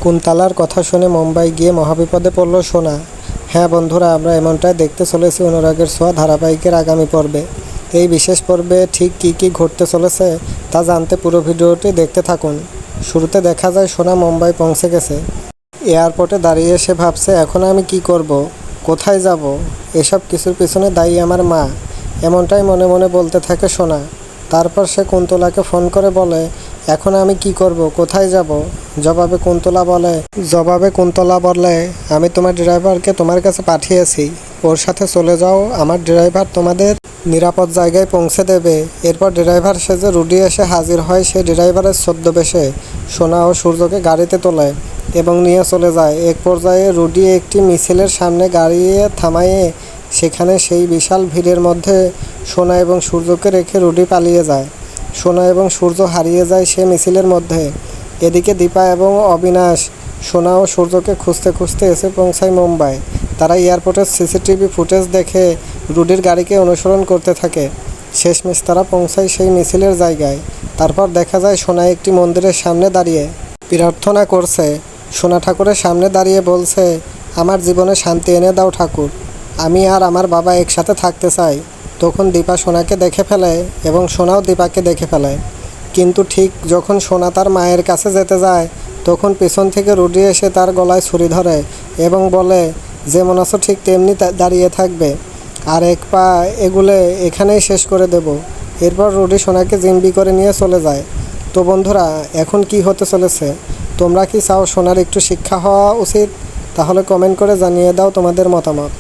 কুন্তলার কথা শুনে মুম্বাই গিয়ে মহাবিপদে পড়ল সোনা। হ্যাঁ বন্ধুরা, আমরা এমনটাই দেখতে চলেছি অনুরাগের ছোঁয়া ধারাবাহিকের আগামী পর্বে। এই বিশেষ পর্বে ঠিক কী কী ঘটতে চলেছে তা জানতে পুরো ভিডিওটি দেখতে থাকুন। শুরুতে দেখা যায় সোনা মুম্বাই পৌঁছে গেছে। এয়ারপোর্টে দাঁড়িয়ে সে ভাবছে, এখন আমি কি করব, কোথায় যাব, এসব কিছুর পিছনে দায়ী আমার মা। এমনটাই মনে মনে বলতে থাকে সোনা। তারপর সে কুন্তলাকে ফোন করে বলে, এখন আমি কি করব, কোথায় যাব। জবাবে কুন্তলা বলে, আমি তোমার ড্রাইভারকে তোমার কাছে পাঠিয়েছি, ওর সাথে চলে যাও, আমার ড্রাইভার তোমাদের নিরাপদ জায়গায় পৌঁছে দেবে। এরপর ড্রাইভার সেজে রুডি এসে হাজির হয় সে ড্রাইভারের ছদ্মবেশে। সোনা ও সূর্যকে গাড়িতে তোলে এবং নিয়ে চলে যায়। এক পর্যায়ে রুডি একটি মিছিলের সামনে গাড়ি থামায়ে সেখানে সেই বিশাল ভিড়ের মধ্যে সোনা এবং সূর্যকে রেখে রুডি পালিয়ে যায়। সোনা এবং সূর্য হারিয়ে যায় সে মিছিলের মধ্যে। এদিকে দীপা এবং অবিনাশ সোনা ও সূর্যকে খুঁজতে খুঁজতে এসে পৌঁছায় মুম্বাই। তারা এয়ারপোর্টের সিসিটিভি ফুটেজ দেখে রুডির গাড়িকে অনুসরণ করতে থাকে। শেষমেশ তারা পৌঁছায় সেই মিছিলের জায়গায়। তারপর দেখা যায় সোনা একটি মন্দিরের সামনে দাঁড়িয়ে প্রার্থনা করছে। সোনা ঠাকুরের সামনে দাঁড়িয়ে বলছে, আমার জীবনে শান্তি এনে দাও ঠাকুর, আমি আর আমার বাবা একসাথে থাকতে চাই। তখন দীপা সোনাকে দেখে ফেলে এবং সোনাও দীপাকে দেখে ফেলে। কিন্তু ঠিক যখন সোনা তার মায়ের কাছে যেতে যায় তখন পেছন থেকে রুডি এসে তার গলায় ছুরি ধরে এবং বলে, যেমন আছো ঠিক তেমনি দাঁড়িয়ে থাকবে, আর এক পা এগুলে এখানেই শেষ করে দেব। এরপর রুডি সোনাকে জিম্বি করে নিয়ে চলে যায়। তো বন্ধুরা, এখন কি হতে চলেছে? তোমরা কি চাও সোনার একটু শিক্ষা হওয়া উচিত? তাহলে কমেন্ট করে জানিয়ে দাও তোমাদের মতামত।